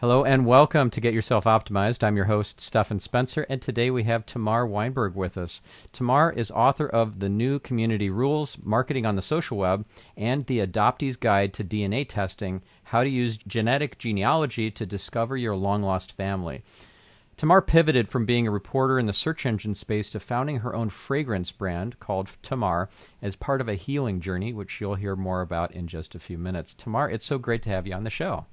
Hello and welcome to Get Yourself Optimized. I'm your host, Stephan Spencer, and today we have Tamar Weinberg with us. Tamar is author of The New Community Rules, Marketing on the Social Web, and The Adoptee's Guide to DNA Testing, How to Use Genetic Genealogy to Discover Your Long-Lost Family. Tamar pivoted from being a reporter in the search engine space to founding her own fragrance brand called Tamar as part of a healing journey, which you'll hear more about in just a few minutes. Tamar, it's so great to have you on the show.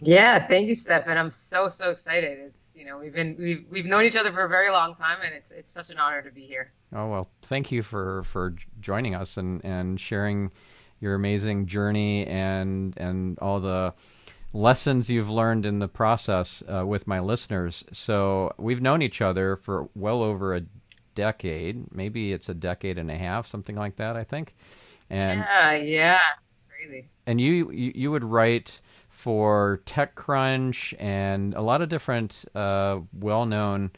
Yeah, thank you, Stephan. I'm so excited. We've known each other for a very long time, and it's such an honor to be here. Oh, well, thank you for joining us and sharing your amazing journey and all the lessons you've learned in the process with my listeners. So we've known each other for well over a decade. Maybe it's a decade and a half, something like that, I think. And Yeah, it's crazy. and you would write for TechCrunch and a lot of different well-known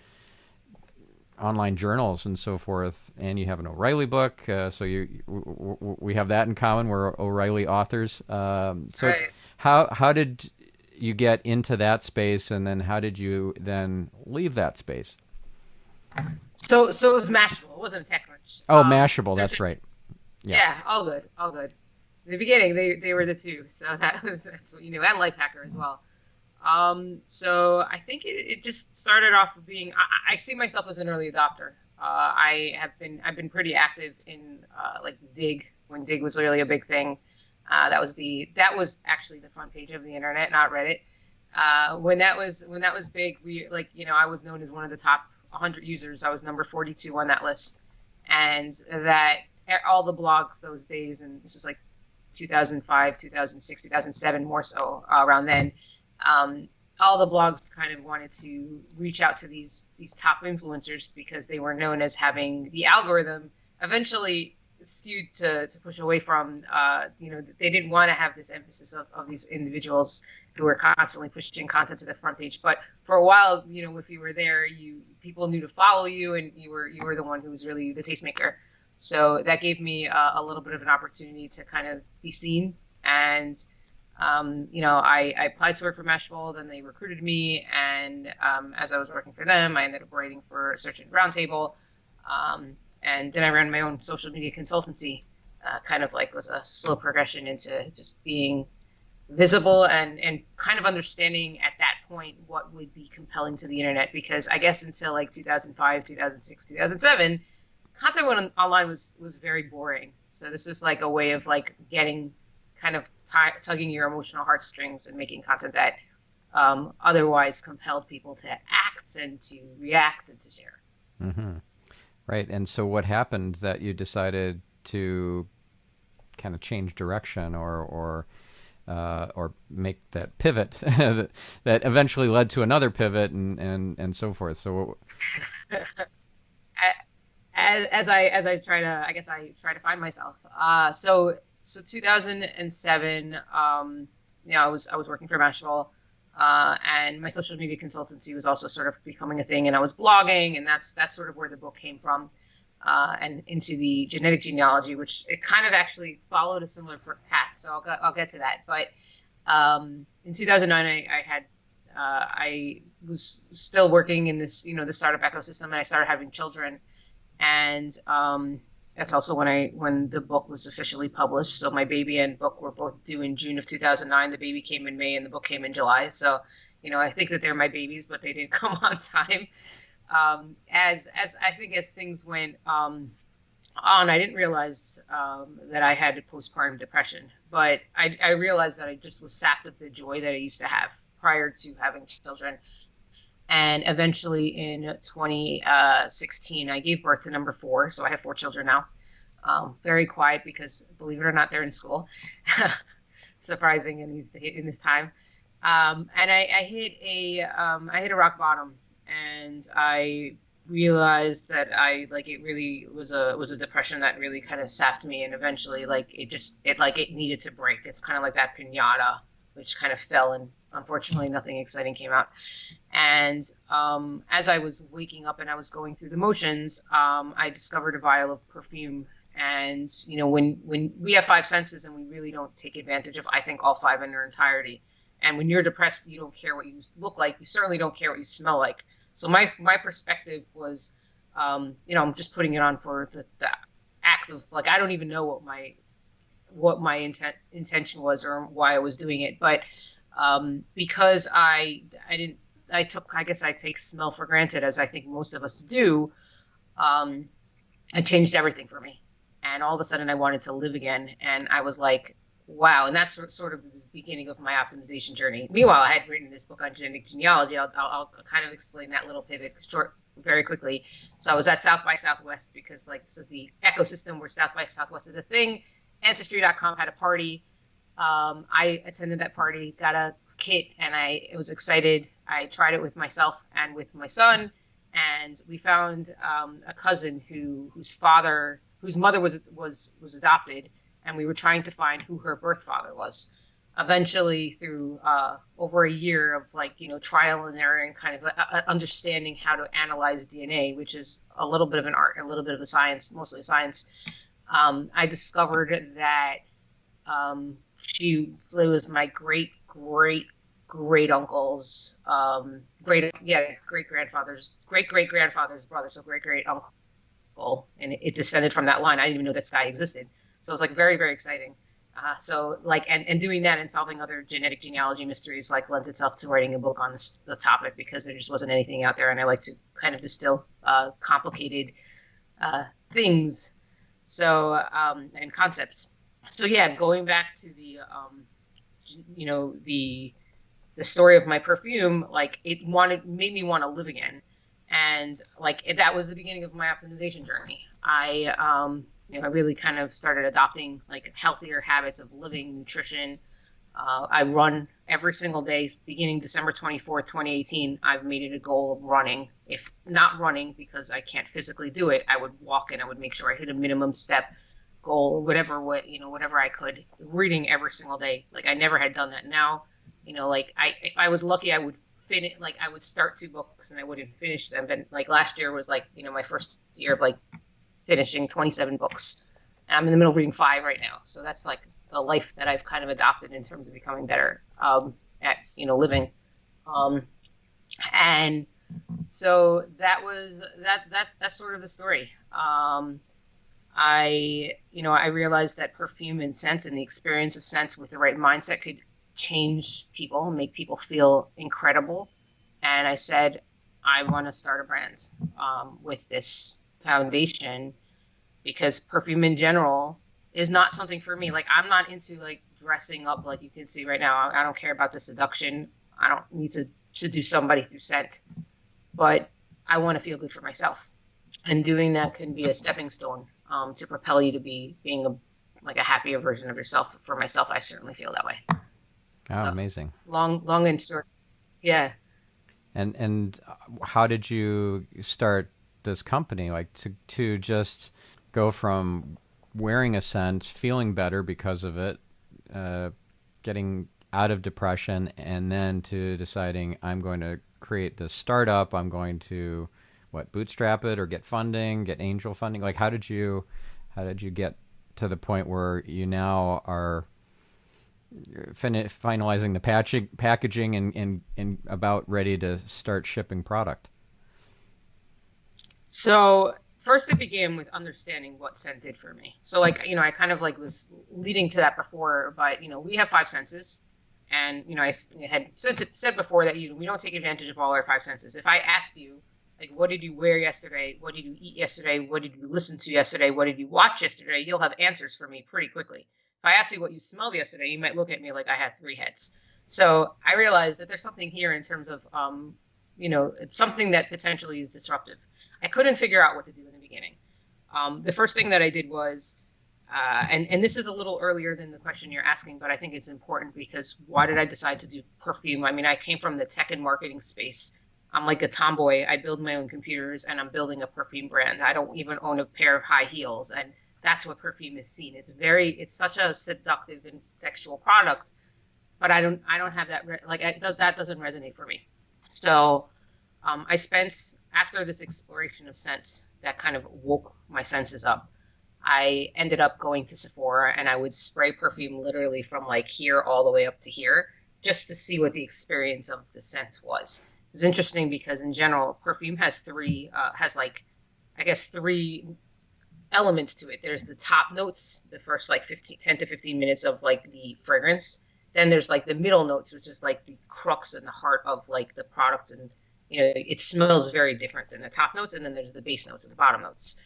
online journals and so forth. And you have an O'Reilly book, so we have that in common. We're O'Reilly authors. So Right. how did you get into that space, and then how did you then leave that space? So it was Mashable. It wasn't TechCrunch. Oh, Mashable, that's Search. right. Yeah. Yeah, all good, all good. In the beginning, they were the two, so that's what you knew, and Lifehacker as well. So I think it just started off with being. I see myself as an early adopter. I've been pretty active in like Dig when Dig was really a big thing. That was actually the front page of the internet, not Reddit. When that was big, I was known as one of the top 100 users. I was number 42 on that list, and that all the blogs those days, and this was like 2005, 2006, 2007, more so around then. All the blogs kind of wanted to reach out to these top influencers because they were known as having the algorithm eventually skewed to push away from, they didn't want to have this emphasis of these individuals who were constantly pushing content to the front page. But for a while, if you were there, people knew to follow you, and you were the one who was really the tastemaker. So that gave me a little bit of an opportunity to kind of be seen. And, I applied to work for Mashable, then they recruited me. And as I was working for them, I ended up writing for Search and Roundtable. And then I ran my own social media consultancy, kind of like was a slow progression into just being visible and kind of understanding at that point what would be compelling to the internet. Because I guess until like 2005, 2006, 2007, content online was very boring. So this was like a way of like getting kind of tugging your emotional heartstrings and making content that otherwise compelled people to act and to react and to share. Mm-hmm. Right. And so what happened that you decided to kind of change direction or make that pivot that eventually led to another pivot and so forth? So as I try to, I guess I try to find myself. So 2007, I was working for Mashable, and my social media consultancy was also sort of becoming a thing, and I was blogging, and that's sort of where the book came from, and into the genetic genealogy, which it kind of actually followed a similar path. So I'll get to that. But in 2009, I was still working in this, the startup ecosystem, and I started having children. And that's also when the book was officially published. So my baby and book were both due in June of 2009. The baby came in May, and the book came in July. So, I think that they're my babies, but they didn't come on time. As I think as things went on, I didn't realize that I had postpartum depression, but I realized that I just was sapped of the joy that I used to have prior to having children. And eventually in 2016, I gave birth to number 4. So I have 4 children now. Very quiet because, believe it or not, they're in school. Surprising in this time. And I hit a rock bottom, and I realized that it really was a depression that really kind of sapped me, and eventually it needed to break. It's kind of like that piñata, which kind of fell, and unfortunately nothing exciting came out. And as I was waking up and I was going through the motions, I discovered a vial of perfume. And when we have 5 senses, and we really don't take advantage of, I think, all 5 in their entirety. And when you're depressed, you don't care what you look like. You certainly don't care what you smell like. So my perspective was, I'm just putting it on for the act of like, I don't even know what my intention was or why I was doing it. But because I guess I take smell for granted, as I think most of us do. It changed everything for me. And all of a sudden I wanted to live again. And I was like, wow. And that's sort of the beginning of my optimization journey. Meanwhile, I had written this book on genetic genealogy. I'll kind of explain that little pivot very quickly. So I was at South by Southwest because like this is the ecosystem where South by Southwest is a thing. Ancestry.com had a party. I attended that party, got a kit, and I was excited. I tried it with myself and with my son. And we found a cousin whose mother was adopted, and we were trying to find who her birth father was. Eventually, through over a year of trial and error and kind of understanding how to analyze DNA, which is a little bit of an art, a little bit of a science, mostly a science, I discovered that she was my great uncle's great grandfather's brother, so great uncle, and it descended from that line. I didn't even know this guy existed, so it was like very, very exciting. And doing that and solving other genetic genealogy mysteries lent itself to writing a book on the topic, because there just wasn't anything out there, and I like to kind of distill complicated things, and concepts. So yeah, going back to the story of my perfume, it made me want to live again. And that was the beginning of my optimization journey. I really kind of started adopting healthier habits of living, nutrition. I run every single day. Beginning December 24th, 2018, I've made it a goal of running. If not running because I can't physically do it, I would walk, and I would make sure I hit a minimum step goal, whatever I could. Reading every single day. I never had done that. Now, if I was lucky, I would finish. I would start 2 books and I wouldn't finish them. But last year was my first year of finishing 27 books. And I'm in the middle of reading 5 right now. So that's a life that I've kind of adopted in terms of becoming better at living. And so that's sort of the story. I realized that perfume and scent and the experience of scent with the right mindset could change people, make people feel incredible. And I said, I want to start a brand with this foundation, because perfume in general is not something for me. I'm not into dressing up, like you can see right now. I don't care about the seduction. I don't need to seduce somebody through scent, but I want to feel good for myself. And doing that can be a stepping stone to propel you to being a happier version of yourself. For myself, I certainly feel that way. Oh, So, amazing. Long and short. Yeah. And how did you start this company? To just go from wearing a scent, feeling better because of it, getting out of depression, and then to deciding I'm going to create this startup. I'm going to bootstrap it or get funding, get angel funding. How did you get to the point where you now are finalizing the packaging and about ready to start shipping product? So first it began with understanding what scent did for me. So I kind of was leading to that before, but we have 5 senses. And, I had said before that, we don't take advantage of all our 5 senses. If I asked you, what did you wear yesterday? What did you eat yesterday? What did you listen to yesterday? What did you watch yesterday? You'll have answers for me pretty quickly. If I asked you what you smelled yesterday, you might look at me like I had 3 heads. So I realized that there's something here in terms of, it's something that potentially is disruptive. I couldn't figure out what to do in the beginning. The first thing that I did was, and this is a little earlier than the question you're asking, but I think it's important, because why did I decide to do perfume? I mean, I came from the tech and marketing space. I'm like a tomboy. I build my own computers, and I'm building a perfume brand. I don't even own a pair of high heels, and that's what perfume is seen. It's such a seductive and sexual product, but I don't have that. That doesn't resonate for me. So I spent, after this exploration of scents that kind of woke my senses up, I ended up going to Sephora, and I would spray perfume literally from here all the way up to here. just to see what the experience of the scent was. It's interesting because in general, perfume has three elements to it. There's the top notes, the first like 10 to 15 minutes of like the fragrance. Then there's like the middle notes, which is like the crux and the heart of like the product. And, it smells very different than the top notes. And then there's the base notes and the bottom notes.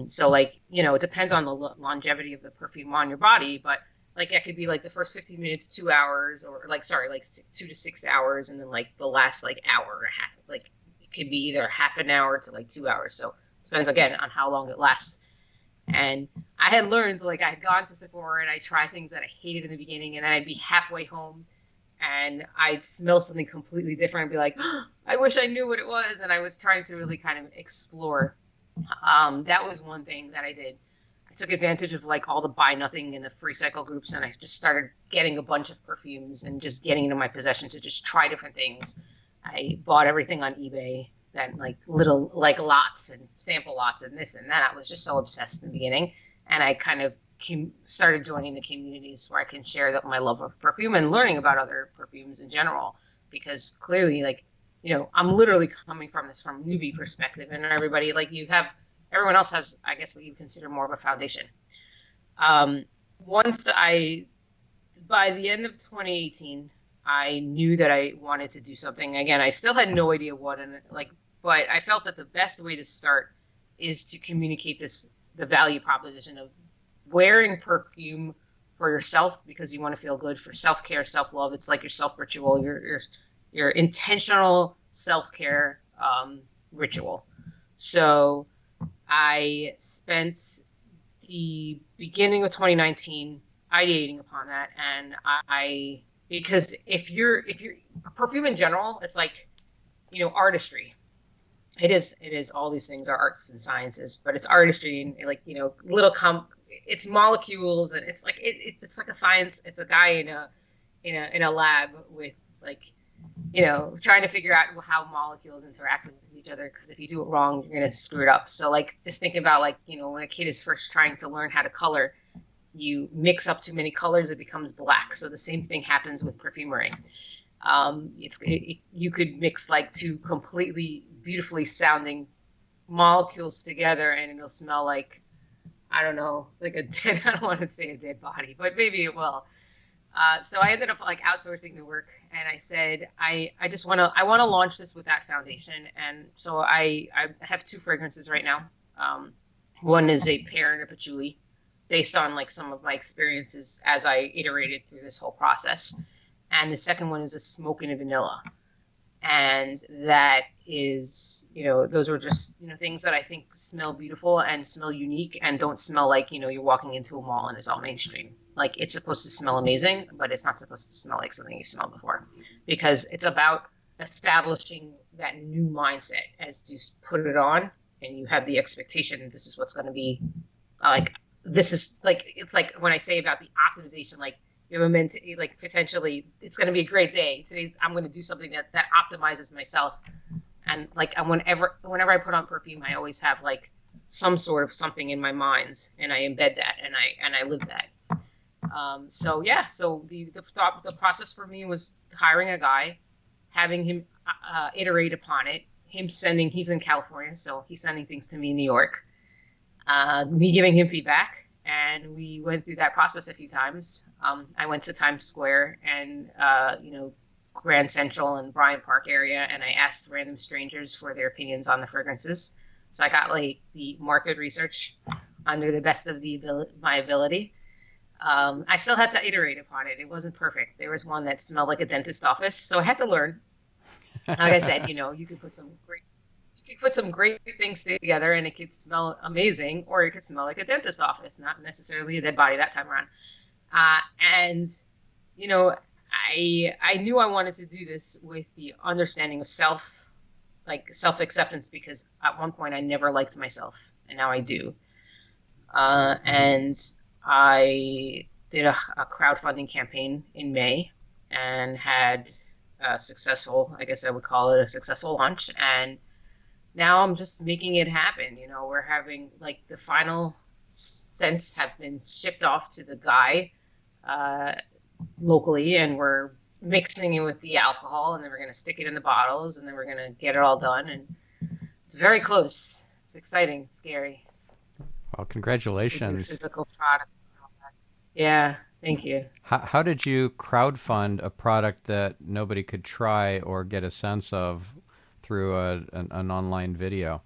So like, it depends on the longevity of the perfume on your body, but like that could be like the first 15 minutes, 2 hours, or like, 2 to 6 hours. And then like the last like hour or half, like it could be either half an hour to like 2 hours. So it depends again on how long it lasts. And I had learned, like I had gone to Sephora and I tried things that I hated in the beginning, and then I'd be halfway home and I'd smell something completely different and be like, oh, I wish I knew what it was. And I was trying to really kind of explore. That was one thing that I did. I took advantage of like all the buy nothing and the free cycle groups, and I just started getting a bunch of perfumes and just getting into my possession to just try different things. I bought everything on eBay, that like little like lots and sample lots and this and that. I was just so obsessed in the beginning, and I kind of started joining the communities where I can share my love of perfume and learning about other perfumes in general, because clearly, like, I'm literally coming from this from newbie perspective, and everybody, like, everyone else has, I guess, what you consider more of a foundation. By the end of 2018, I knew that I wanted to do something. Again, I still had no idea what, but I felt that the best way to start is to communicate the value proposition of wearing perfume for yourself because you want to feel good, for self-care, self-love. It's like your self-ritual, your intentional self-care ritual. So I spent the beginning of 2019 ideating upon that, and because if you're perfume in general, it's like, artistry. It is all these things are arts and sciences, but it's artistry and like, it's molecules, and it's like it's like a science. It's a guy in a lab with like, trying to figure out how molecules interact with each other, because if you do it wrong, you're going to screw it up. So like, just think about like, when a kid is first trying to learn how to color, you mix up too many colors, it becomes black. So the same thing happens with perfumery. You could mix like two completely beautifully sounding molecules together, and it'll smell like, I don't know, like I don't want to say a dead body, but maybe it will. So I ended up like outsourcing the work, and I said, I want to launch this with that foundation. And so I have 2 fragrances right now. One is a pear and a patchouli, based on like some of my experiences as I iterated through this whole process. And the second one is a smoke and a vanilla. And that is, those are just, things that I think smell beautiful and smell unique and don't smell like, you're walking into a mall and it's all mainstream. Like, it's supposed to smell amazing, but it's not supposed to smell like something you've smelled before, because it's about establishing that new mindset as you put it on and you have the expectation that this is what's going to be like. This is like, it's like when I say about the optimization, like, you have like potentially it's going to be a great day. I'm going to do something that optimizes myself. And like, whenever I put on perfume, I always have like some sort of something in my mind, and I embed that and I live that. So the process for me was hiring a guy, having him iterate upon it, he's in California, so he's sending things to me in New York, me giving him feedback. And we went through that process a few times. I went to Times Square and, Grand Central and Bryant Park area, and I asked random strangers for their opinions on the fragrances. So I got like the market research under the best of my ability. I still had to iterate upon it. It wasn't perfect. There was one that smelled like a dentist office, so I had to learn. Like I said, you could put some great things together and it could smell amazing, or it could smell like a dentist office, not necessarily a dead body that time around. And I knew I wanted to do this with the understanding of self-acceptance, because at one point I never liked myself, and now I do. And I did a crowdfunding campaign in May and had a successful, I guess I would call it a successful launch. And now I'm just making it happen. We're having like the final scents have been shipped off to the guy locally, and we're mixing it with the alcohol, and then we're going to stick it in the bottles, and then we're going to get it all done. And it's very close. It's exciting, scary Well, to do congratulations. physical products. Yeah, thank you. How did you crowdfund a product that nobody could try or get a sense of through an online video?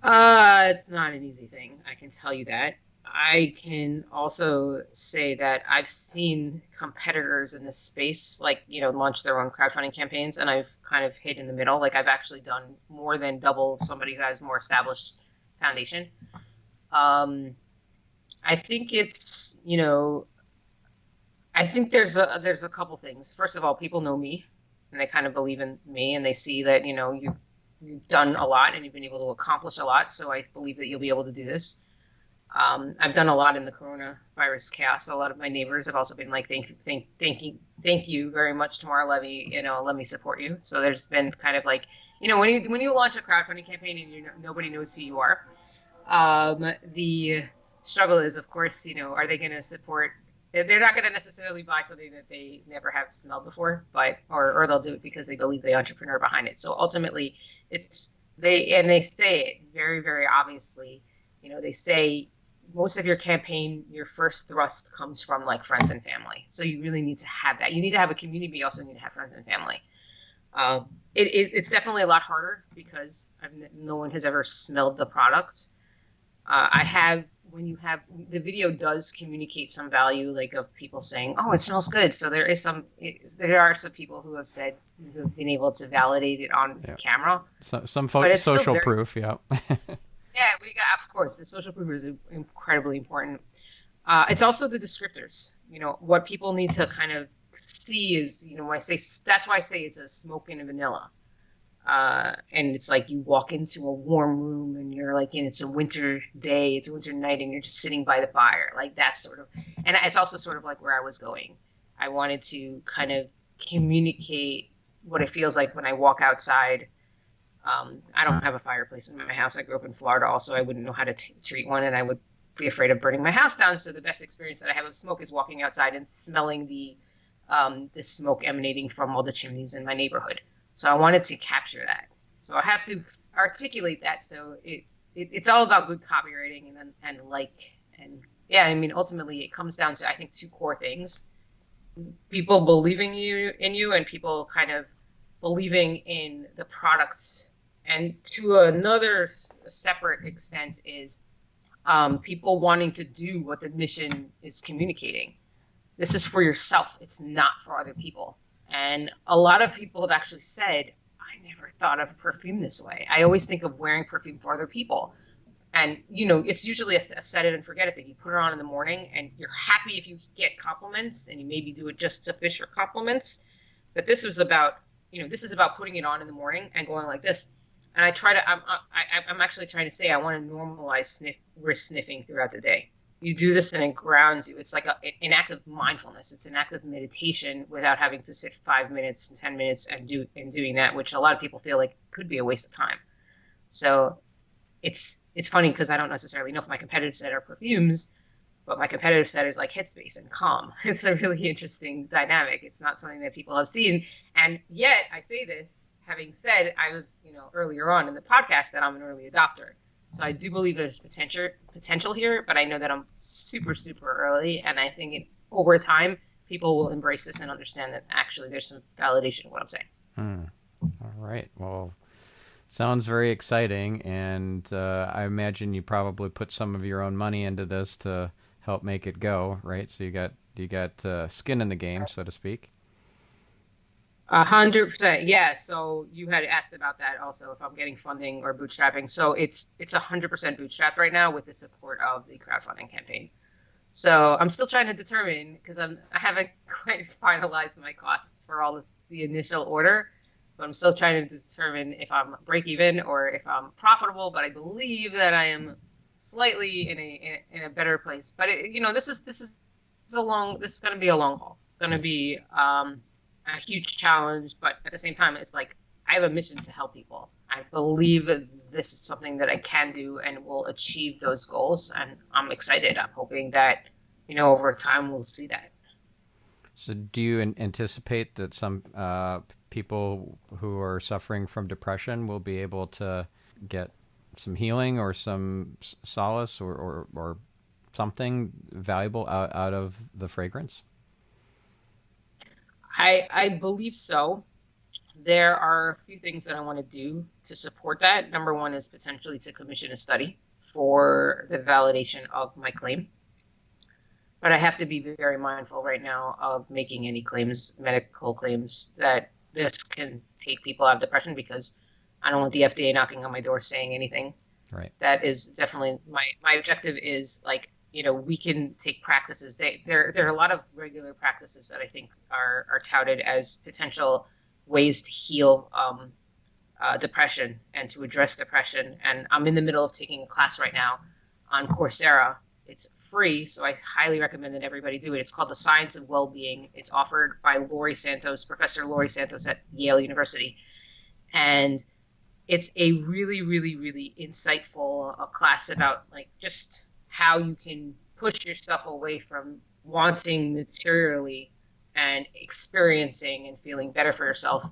It's not an easy thing. I can tell you that. I can also say that I've seen competitors in this space, like, launch their own crowdfunding campaigns, and I've kind of hit in the middle. Like, I've actually done more than double somebody who has more established foundation. I think I think there's a couple things. First of all, people know me, and they kind of believe in me, and they see that, you've done a lot and you've been able to accomplish a lot. So I believe that you'll be able to do this. I've done a lot in the coronavirus chaos. A lot of my neighbors have also been like, thank you very much, Tamar. Let me support you. So there's been kind of like, when you launch a crowdfunding campaign and nobody knows who you are, the struggle is, of course, are they going to support? They're not going to necessarily buy something that they never have smelled before, or they'll do it because they believe the entrepreneur behind it. So ultimately, they say it very, very obviously. They say most of your campaign, your first thrust comes from like friends and family. So you really need to have that. You need to have a community, but you also need to have friends and family. It's definitely a lot harder because no one has ever smelled the product. When you have the video does communicate some value, like of people saying, "Oh, it smells good." So there are some people who have been able to validate it on camera. Some but it's social proof, yeah. Yeah, of course, the social proof is incredibly important. It's also the descriptors. What people need to kind of see is, that's why I say it's a smoke and a vanilla. And it's like you walk into a warm room and you're like, and it's a winter day, it's a winter night, and you're just sitting by the fire. Like that's and it's also sort of like where I was going. I wanted to kind of communicate what it feels like when I walk outside. I don't have a fireplace in my house. I grew up in Florida also. I wouldn't know how to treat one, and I would be afraid of burning my house down. So the best experience that I have of smoke is walking outside and smelling the smoke emanating from all the chimneys in my neighborhood. So I wanted to capture that. So I have to articulate that. So it's all about good copywriting and yeah, I mean, ultimately it comes down to, I think, two core things: people believing in you and people kind of believing in the products. And to another separate extent is people wanting to do what the mission is communicating. This is for yourself. It's not for other people. And a lot of people have actually said, I never thought of perfume this way. I always think of wearing perfume for other people. And, it's usually a set it and forget it thing. You put it on in the morning and you're happy if you get compliments, and you maybe do it just to fish for compliments. But this is about putting it on in the morning and going like this. And I'm actually trying to say, I want to normalize wrist sniffing throughout the day. You do this and it grounds you. It's like an act of mindfulness. It's an act of meditation without having to sit 5 minutes and 10 minutes and doing that, which a lot of people feel like could be a waste of time. So it's funny because I don't necessarily know if my competitive set are perfumes, but my competitive set is like Headspace and Calm. It's a really interesting dynamic. It's not something that people have seen. And yet I say this, having said I was, earlier on in the podcast that I'm an early adopter. So I do believe there's potential here, but I know that I'm super, super early. And I think over time, people will embrace this and understand that actually there's some validation in what I'm saying. All right. Well, sounds very exciting. And I imagine you probably put some of your own money into this to help make it go, right? So you got skin in the game, so to speak. 100%. Yeah. So you had asked about that also, if I'm getting funding or bootstrapping. So it's 100% bootstrapped right now with the support of the crowdfunding campaign. So I'm still trying to determine, because I haven't quite finalized my costs for all of the initial order, but I'm still trying to determine if I'm break even or if I'm profitable. But I believe that I am slightly in a better place. But this is going to be a long haul. It's going to be a huge challenge, but at the same time, it's like I have a mission to help people. I believe that this is something that I can do and will achieve those goals, and I'm excited. I'm hoping that over time we'll see that. So do you anticipate that some people who are suffering from depression will be able to get some healing or some solace or something valuable out of the fragrance? I believe so. There are a few things that I want to do to support that. Number one is potentially to commission a study for the validation of my claim. But I have to be very mindful right now of making any claims, medical claims, that this can take people out of depression, because I don't want the FDA knocking on my door saying anything. Right. That is definitely my objective is, like, we can take practices. There are a lot of regular practices that I think are touted as potential ways to heal depression and to address depression. And I'm in the middle of taking a class right now on Coursera. It's free, so I highly recommend that everybody do it. It's called The Science of Well-Being. It's offered by Professor Laurie Santos at Yale University. And it's a really, really, really insightful class about, like, just how you can push yourself away from wanting materially and experiencing and feeling better for yourself.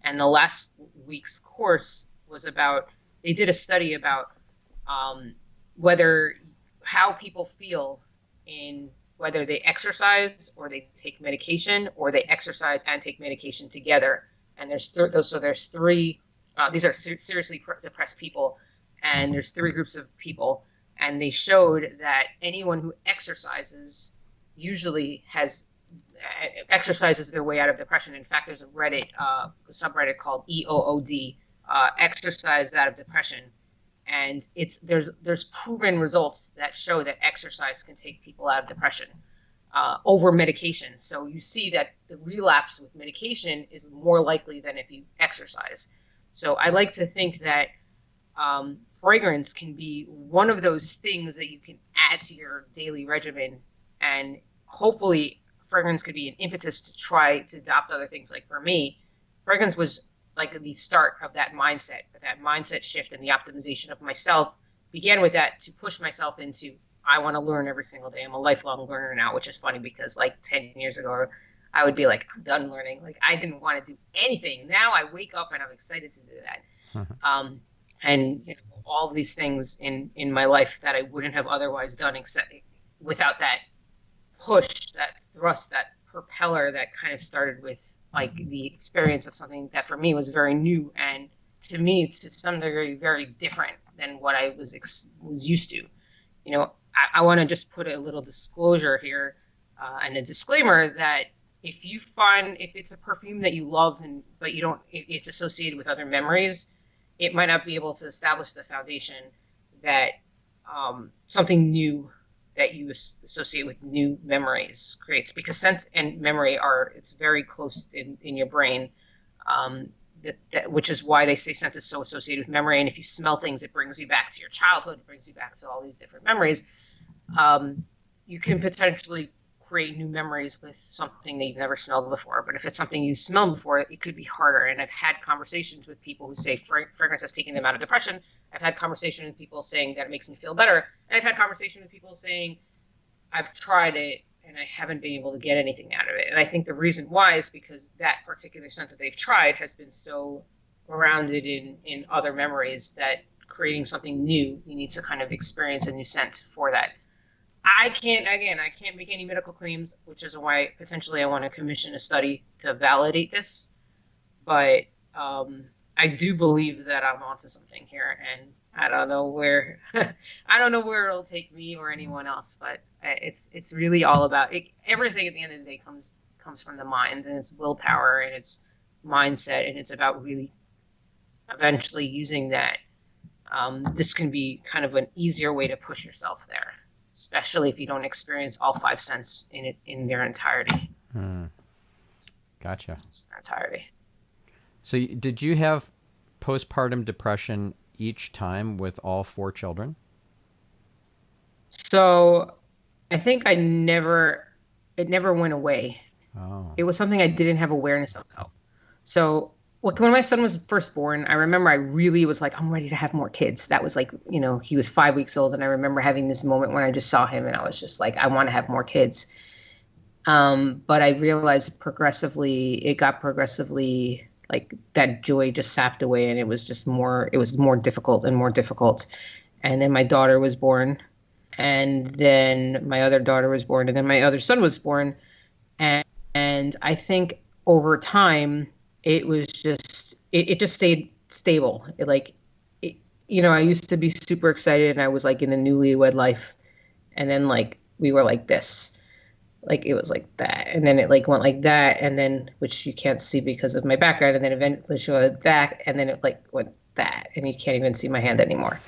And the last week's course was about, they did a study about how people feel in whether they exercise or they take medication, or they exercise and take medication together. And there's three, these are seriously depressed people, and there's three groups of people, and they showed that anyone who exercises usually exercises their way out of depression. In fact, there's a subreddit called EOOD, exercise out of depression. And there's proven results that show that exercise can take people out of depression over medication. So you see that the relapse with medication is more likely than if you exercise. So I like to think that fragrance can be one of those things that you can add to your daily regimen, and hopefully fragrance could be an impetus to try to adopt other things. Like for me, fragrance was like the start of that mindset shift, and the optimization of myself began with that, to push myself into, I want to learn every single day. I'm a lifelong learner now, which is funny because like 10 years ago, I would be like, I'm done learning. Like, I didn't want to do anything. Now I wake up and I'm excited to do that. Mm-hmm. And all of these things in my life that I wouldn't have otherwise done, except without that push, that thrust, that propeller that kind of started with like the experience of something that for me was very new, and to me, to some degree, very different than what I was used to. I want to just put a little disclosure here and a disclaimer that if it's a perfume that you love, but it's associated with other memories, it might not be able to establish the foundation that something new that you associate with new memories creates, because sense and memory it's very close in your brain, which is why they say scent is so associated with memory. And if you smell things, it brings you back to your childhood, it brings you back to all these different memories. You can potentially create new memories with something that you've never smelled before. But if it's something you smelled before, it could be harder. And I've had conversations with people who say fragrance has taken them out of depression. I've had conversations with people saying that it makes me feel better. And I've had conversations with people saying, I've tried it and I haven't been able to get anything out of it. And I think the reason why is because that particular scent that they've tried has been so grounded in other memories that creating something new, you need to kind of experience a new scent for that. I can't make any medical claims, which is why potentially I want to commission a study to validate this. But I do believe that I'm onto something here, and I don't know where it'll take me or anyone else. But it's really all about it. Everything at the end of the day comes from the mind, and it's willpower, and it's mindset, and it's about really eventually using that. This can be kind of an easier way to push yourself there, especially if you don't experience all five scents in their entirety. Gotcha. Entirety. So did you have postpartum depression each time with all four children? So I think it never went away. Oh. It was something I didn't have awareness of, though. So when my son was first born, I remember I really was like, I'm ready to have more kids. That was like, he was 5 weeks old. And I remember having this moment when I just saw him and I was just like, I want to have more kids. But I realized it got progressively like that joy just sapped away, and it was more difficult and more difficult. And then my daughter was born, and then my other daughter was born, and then my other son was born. And I think over time, it just stayed stable. I used to be super excited, and I was like in the newlywed life, and then like we were like this, like it was like that, and then it like went like that, and then which you can't see because of my background, and then eventually she went that, and then it like went that, and you can't even see my hand anymore.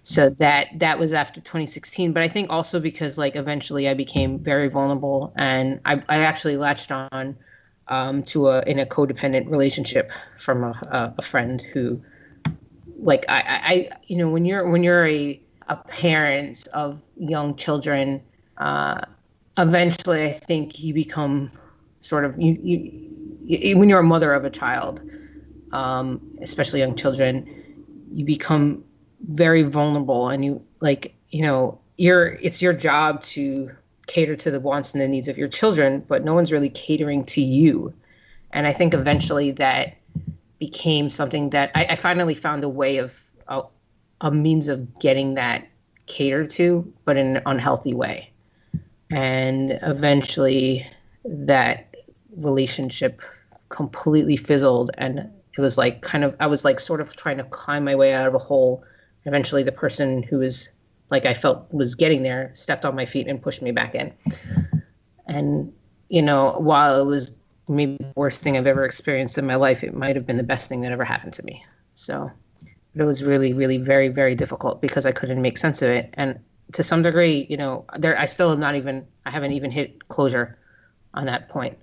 So that was after 2016, but I think also because like eventually I became very vulnerable, and I actually latched on in a codependent relationship from a friend who, like when you're a parent of young children, eventually I think you become sort of when you're a mother of a child, especially young children, you become very vulnerable, and it's your job to cater to the wants and the needs of your children, but no one's really catering to you. And I think eventually that became something that I finally found a way of a means of getting that catered to, but in an unhealthy way. And eventually that relationship completely fizzled, and it was like I was like sort of trying to climb my way out of a hole. Eventually the person who was like I felt was getting there stepped on my feet and pushed me back in. And while it was maybe the worst thing I've ever experienced in my life, it might have been the best thing that ever happened to me. So but it was really, really very, very difficult because I couldn't make sense of it. And to some degree, I haven't even hit closure on that point.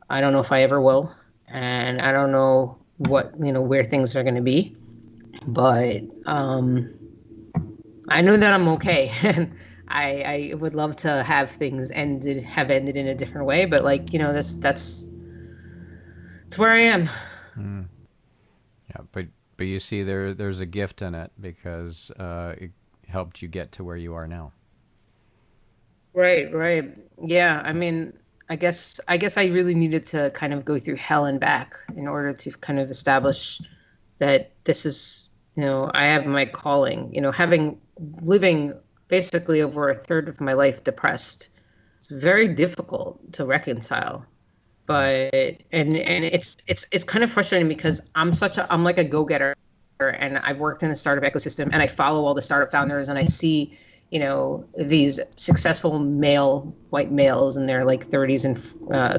I don't know if I ever will. And I don't know where things are going to be. But I know that I'm okay. And I would love to have things have ended in a different way. But that's where I am. Mm. Yeah, but you see, there's a gift in it because it helped you get to where you are now. Right. Yeah. I mean, I guess I really needed to kind of go through hell and back in order to kind of establish that this is, I have my calling, living basically over a third of my life depressed. It's very difficult to reconcile. But it's kind of frustrating because I'm like a go-getter, and I've worked in the startup ecosystem, and I follow all the startup founders, and I see these successful white males in their like 30s and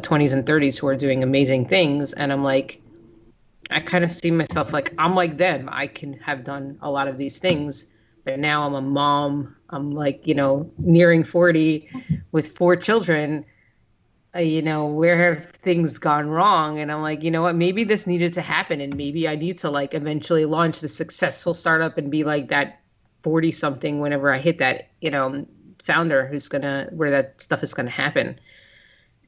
20s and 30s who are doing amazing things, and I'm like, I kind of see myself like I'm like them. I can have done a lot of these things, but now I'm a mom. I'm like nearing 40 with 4 children. Where have things gone wrong? And I'm like, you know what, maybe this needed to happen, and maybe I need to like eventually launch the successful startup and be like that 40 something whenever I hit that, founder where that stuff is gonna happen.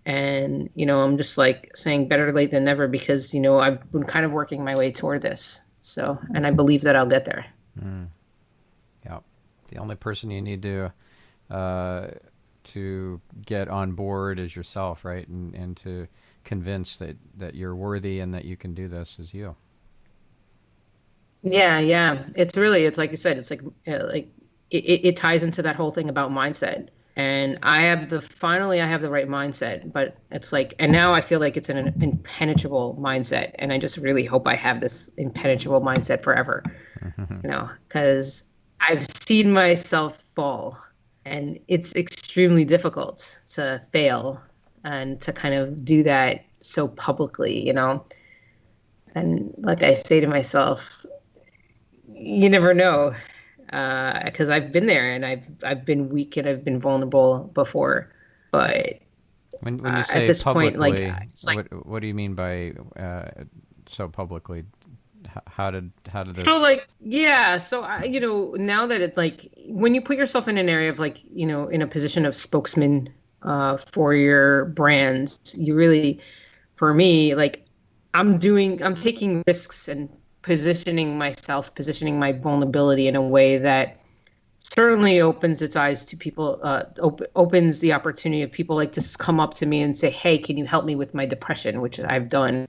And, I'm just like saying better late than never because, I've been kind of working my way toward this. So, and I believe that I'll get there. Mm. Yeah. The only person you need to get on board is yourself, right? And to convince that you're worthy and that you can do this is you. Yeah. It's like you said, it's like it ties into that whole thing about mindset. And finally I have the right mindset, but it's like, and now I feel like it's an impenetrable mindset. And I just really hope I have this impenetrable mindset forever, because I've seen myself fall. And it's extremely difficult to fail and to kind of do that so publicly, And like I say to myself, you never know, because I've been there and I've been weak and I've been vulnerable before. But when you say at this publicly, point, it's like what do you mean by so publicly? How did this? So now that it's like when you put yourself in an area of like in a position of spokesman for your brands, you really, for me, like I'm taking risks and positioning my vulnerability in a way that certainly opens its eyes to people, opens the opportunity of people like to come up to me and say, hey, can you help me with my depression, which I've done.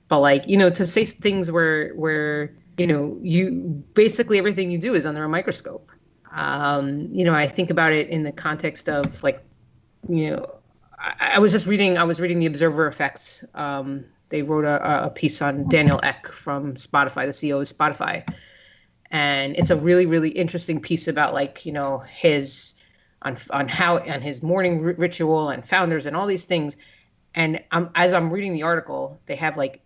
But like, to say things where, you basically everything you do is under a microscope. I think about it in the context of like, I was reading the Observer Effects. They wrote a piece on Daniel Ek from Spotify, the CEO of Spotify. And it's a really, really interesting piece about like, his on his morning ritual and founders and all these things. And as I'm reading the article, they have like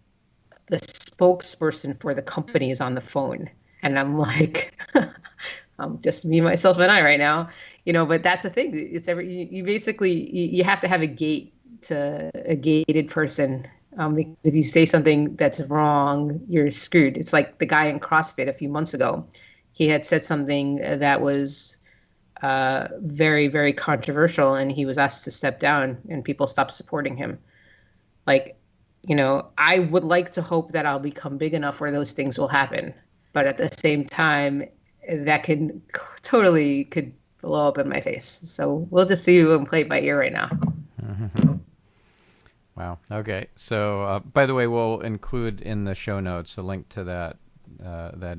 the spokesperson for the company is on the phone. And I'm like, I'm just me, myself, and I right now, but that's the thing. It's you basically, you have to have a gated person. Because if you say something that's wrong, you're screwed. It's like the guy in CrossFit a few months ago. He had said something that was very, very controversial, and he was asked to step down, and people stopped supporting him. Like, I would like to hope that I'll become big enough where those things will happen. But at the same time, that could blow up in my face. So we'll just see who and play it by ear right now. Mm-hmm. Wow. Okay. So, by the way, we'll include in the show notes a link to that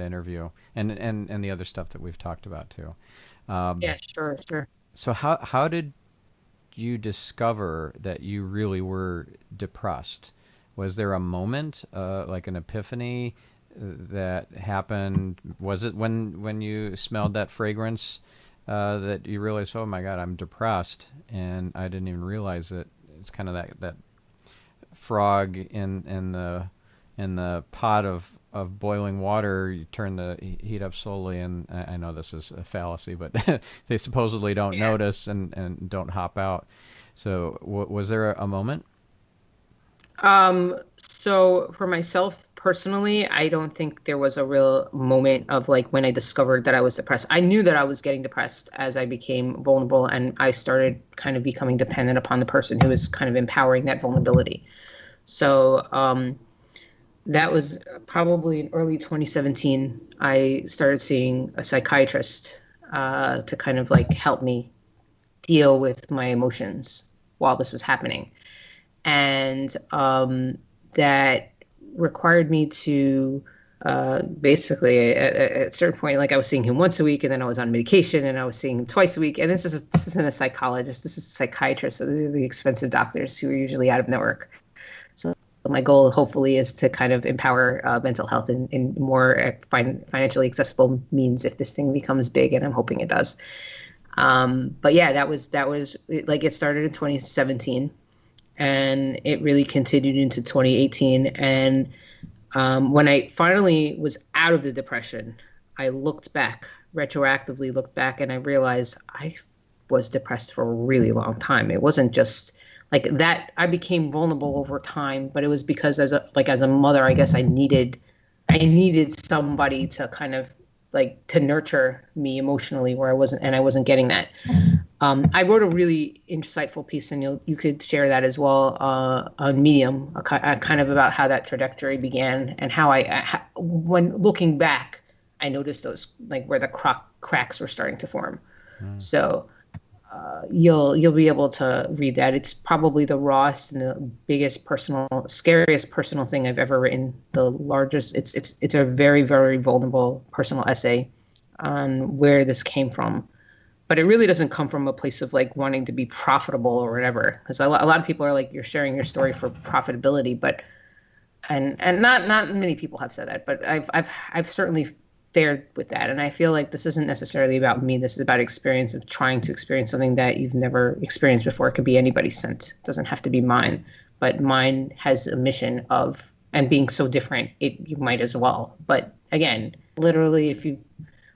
interview and the other stuff that we've talked about too. Yeah, sure. So how did you discover that you really were depressed? Was there a moment, like an epiphany, that happened? Was it when you smelled that fragrance that you realized, oh my God, I'm depressed, and I didn't even realize it? It's kind of that frog in the pot of boiling water. You turn the heat up slowly, and I know this is a fallacy, but they supposedly don't notice and don't hop out. So was there a moment? So for myself personally, I don't think there was a real moment of like when I discovered that I was depressed. I knew that I was getting depressed as I became vulnerable and I started kind of becoming dependent upon the person who was kind of empowering that vulnerability. So that was probably in early 2017. I started seeing a psychiatrist to kind of like help me deal with my emotions while this was happening. And that required me to basically at a certain point, like I was seeing him once a week, and then I was on medication, and I was seeing him twice a week. And this isn't a psychologist, this is a psychiatrist. So these are the expensive doctors who are usually out of network. So my goal, hopefully, is to kind of empower mental health in more financially accessible means if this thing becomes big, and I'm hoping it does. But yeah, that was like it started in 2017. And it really continued into 2018. And when I finally was out of the depression, I retroactively looked back, and I realized I was depressed for a really long time. It wasn't just like that. I became vulnerable over time, but it was because as a mother, I guess I needed somebody to kind of like to nurture me emotionally where I wasn't getting that. I wrote a really insightful piece, and you could share that as well on Medium, kind of about how that trajectory began and how when looking back, I noticed those like where the cracks were starting to form. So you'll be able to read that. It's probably the rawest and the biggest scariest personal thing I've ever written. The largest. It's a very, very vulnerable personal essay on where this came from. But it really doesn't come from a place of like wanting to be profitable or whatever. Because a lot of people are like, you're sharing your story for profitability, but and not many people have said that, but I've certainly fared with that. And I feel like this isn't necessarily about me. This is about experience of trying to experience something that you've never experienced before. It could be anybody's scent. It doesn't have to be mine. But mine has a mission of, and being so different, you might as well. But again, literally, if you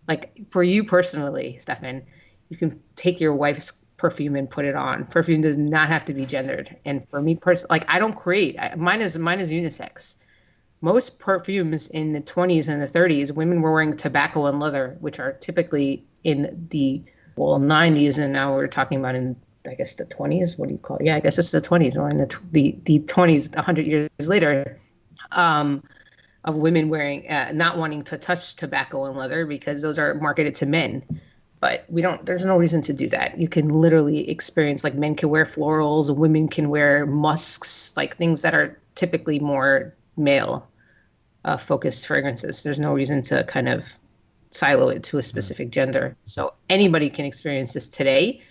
like, for you personally, Stephan, you can take your wife's perfume and put it on. Perfume does not have to be gendered. And for me personally, like I don't create. Mine is unisex. Most perfumes in the 20s and the 30s, women were wearing tobacco and leather, which are typically in the 90s, and now we're talking about in I guess the 20s. What do you call it? Yeah, I guess it's the 20s, or in the 20s, 100 years later, of women wearing not wanting to touch tobacco and leather because those are marketed to men. but there's no reason to do that. You can literally experience, like, men can wear florals, women can wear musks, like things that are typically more male focused fragrances. There's no reason to kind of silo it to a specific gender. So anybody can experience this today.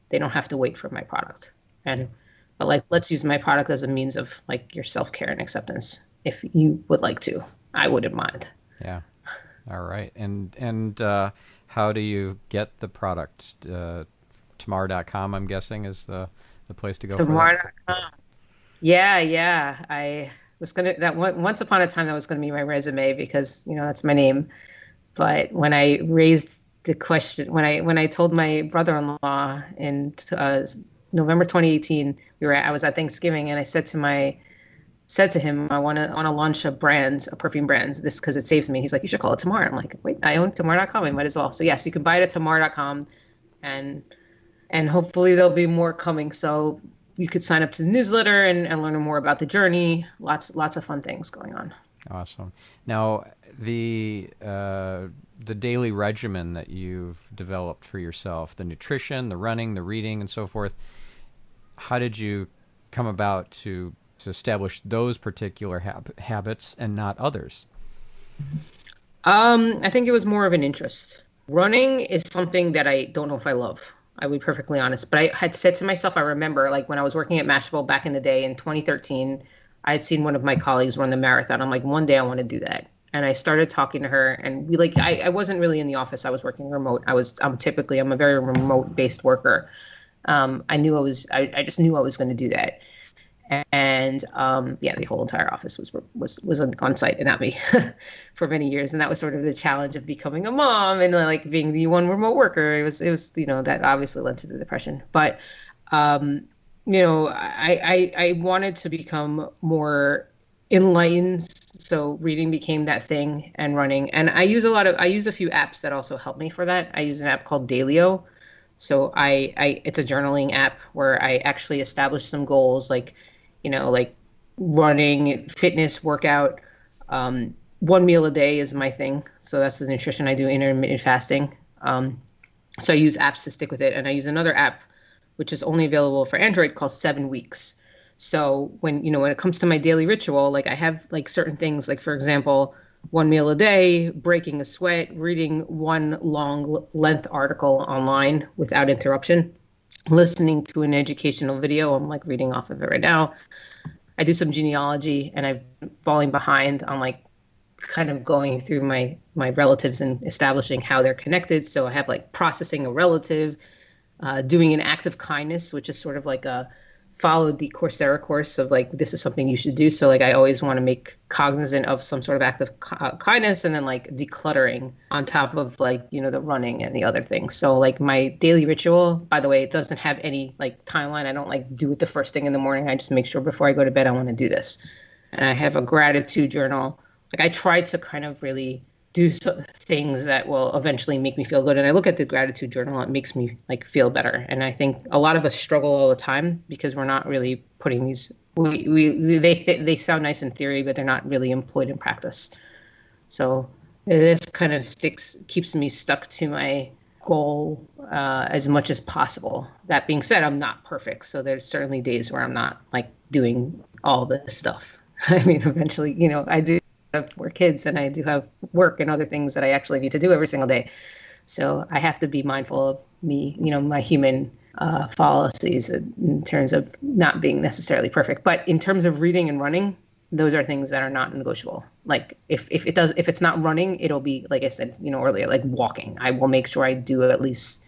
They don't have to wait for my product. But like, let's use my product as a means of like your self-care and acceptance. If you would like to, I wouldn't mind. Yeah. All right. And how do you get the product? Tamar.com, I'm guessing, is the place to go for that. Tamar.com. Yeah. I was once upon a time that was gonna be my resume because, that's my name. But when I raised the question, when I told my brother-in-law in November 2018, I was at Thanksgiving, and I said to him, I want to launch a perfume brand, this because it saves me. He's like, you should call it Tamar. I'm like, wait, I own Tamar.com. I might as well. So yes, you can buy it at Tamar.com, and hopefully there'll be more coming. So you could sign up to the newsletter and learn more about the journey. Lots of fun things going on. Awesome. Now, the daily regimen that you've developed for yourself, the nutrition, the running, the reading, and so forth, how did you come about to establish those particular habits and not others? I think it was more of an interest. Running is something that I don't know if I love. I will be perfectly honest. But I had said to myself, I remember, like, when I was working at Mashable back in the day in 2013, I had seen one of my colleagues run the marathon. I'm like, one day I want to do that. And I started talking to her, and I wasn't really in the office. I was working remote. I'm a very remote based worker. I just knew I was going to do that. And the whole entire office was on site and not me for many years. And that was sort of the challenge of becoming a mom and like being the one remote worker. It was that obviously led to the depression. But I wanted to become more enlightened. So reading became that thing, and running. And I use a few apps that also help me for that. I use an app called Dailyo. So it's a journaling app where I actually establish some goals, like running, fitness, workout. 1 meal a day is my thing. So that's the nutrition. I do intermittent fasting. So I use apps to stick with it. And I use another app, which is only available for Android, called 7 Weeks. So when it comes to my daily ritual, like I have like certain things, like for example, 1 meal a day, breaking a sweat, reading one long length article online without interruption, listening to an educational video. I'm like reading off of it right now. I do some genealogy, and I'm falling behind on like kind of going through my relatives and establishing how they're connected. So I have like processing a relative, doing an act of kindness, which is sort of like followed the Coursera course of like, this is something you should do. So like, I always want to make cognizant of some sort of act of kindness, and then like decluttering on top of like, the running and the other things. So like my daily ritual, by the way, it doesn't have any like timeline. I don't like do it the first thing in the morning. I just make sure before I go to bed, I want to do this. And I have a gratitude journal. Like I try to kind of really do things that will eventually make me feel good. And I look at the gratitude journal, it makes me like feel better. And I think a lot of us struggle all the time because we're not really putting these, they sound nice in theory, but they're not really employed in practice. So this kind of keeps me stuck to my goal as much as possible. That being said, I'm not perfect. So there's certainly days where I'm not like doing all this stuff. I mean, eventually, I do have 4 kids, and I do have work and other things that I actually need to do every single day. So I have to be mindful of me, my human fallacies in terms of not being necessarily perfect. But in terms of reading and running, those are things that are not negotiable. Like if it's not running, it'll be, like I said, earlier, like walking. I will make sure I do at least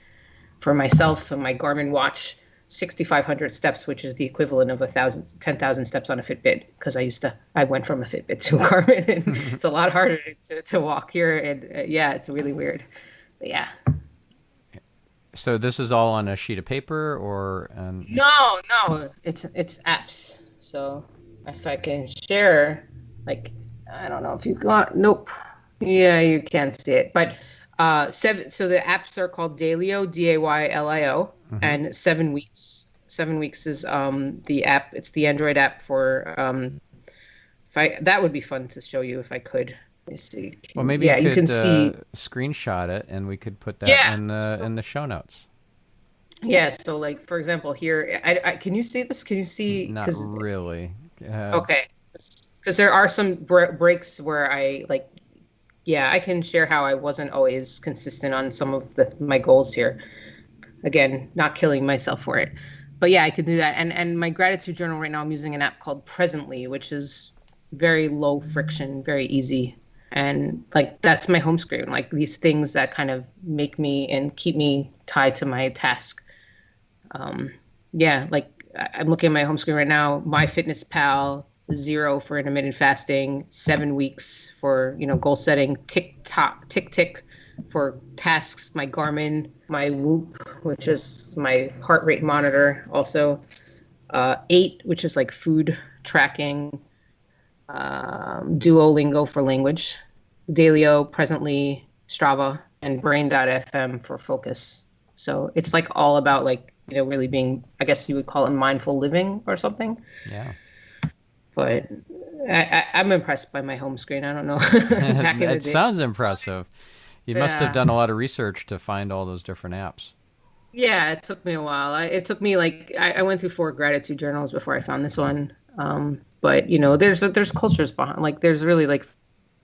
for myself and my Garmin watch 6,500 steps, which is the equivalent of 10,000 steps on a Fitbit, because I went from a Fitbit to a Garmin, and it's a lot harder to walk here. And it's really weird. But yeah. So this is all on a sheet of paper or? No, it's apps. So if I can share, like, I don't know if you got, nope. Yeah, you can't see it, but so the apps are called Dailyo, Daylio, and 7 Weeks. 7 Weeks is the app. It's the Android app for that would be fun to show you if I could. Let me see. Well, maybe Yeah, you you can could see. screenshot it, and we could put that Yeah. in the show notes. Yeah. So, like, for example, here, can you see this? Can you see? Not Because, really. okay. Because there are some breaks where I, like, yeah, I can share how I wasn't always consistent on some of my goals here. Again, not killing myself for it. But yeah, I could do that. And my gratitude journal right now, I'm using an app called Presently, which is very low friction, very easy. And like that's my home screen, like these things that kind of make me and keep me tied to my task. Um, yeah, like I'm looking at my home screen right now, My Fitness Pal, 0 for intermittent fasting, 7 weeks for, goal setting, tick tick for tasks, my Garmin, my Whoop, which is my heart rate monitor, also 8, which is like food tracking, Duolingo for language, Dailyo, Presently, Strava, and Brain.fm for focus. So it's like all about like, really being, I guess you would call it mindful living or something. Yeah. But I'm impressed by my home screen. I don't know. Back in the It day. sounds impressive. You must have Yeah. done a lot of research to find all those different apps. Yeah, it took me a while. It took me like I went through 4 gratitude journals before I found this one. But there's cultures behind, like there's really like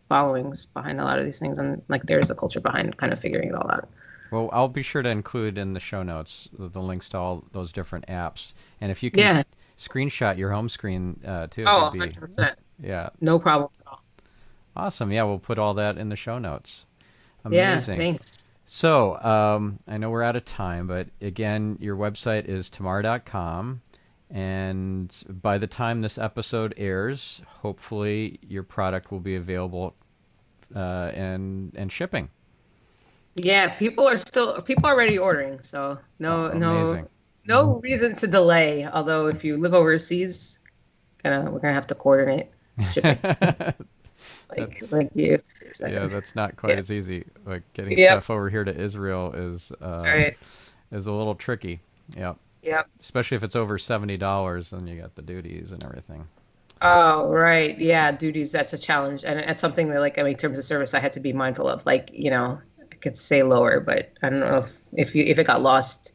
followings behind a lot of these things, and like there's a culture behind kind of figuring it all out. Well, I'll be sure to include in the show notes the links to all those different apps. And if you can Yeah. screenshot your home screen too, Oh, that'd be 100%. yeah, No problem at all. awesome. Yeah, we'll put all that in the show notes. Yeah, Amazing. thanks. So, I know we're out of time, but again, your website is tamar.com. And by the time this episode airs, hopefully your product will be available and shipping. Yeah, people are already ordering, so Oh, amazing. no reason to delay. Although if you live overseas, we're gonna have to coordinate shipping. like you. Yeah, that's not quite Yeah. as easy. Like getting Yep. stuff over here to Israel That's right. is a little tricky. Yeah, Yep. especially if it's over $70, then you got the duties and everything. Oh, right. Yeah, duties, that's a challenge. And it's something that like, I mean, in terms of service, I had to be mindful of. Like, I could say lower, but I don't know if it got lost,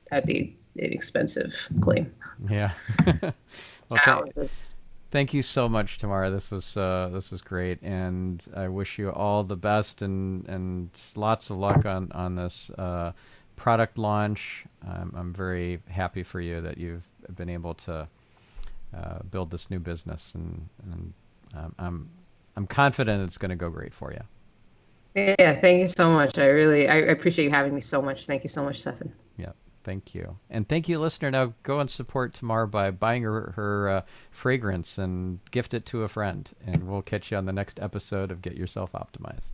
that'd be an expensive claim. Yeah. Well, Challenges. thank you so much, Tamara. This was great, and I wish you all the best and lots of luck on this product launch. I'm very happy for you that you've been able to build this new business, and I'm confident it's going to go great for you. Yeah, thank you so much. I appreciate you having me so much. Thank you so much, Stephan. Yeah. Thank you. And thank you, listener. Now go and support Tamar by buying her fragrance and gift it to a friend. And we'll catch you on the next episode of Get Yourself Optimized.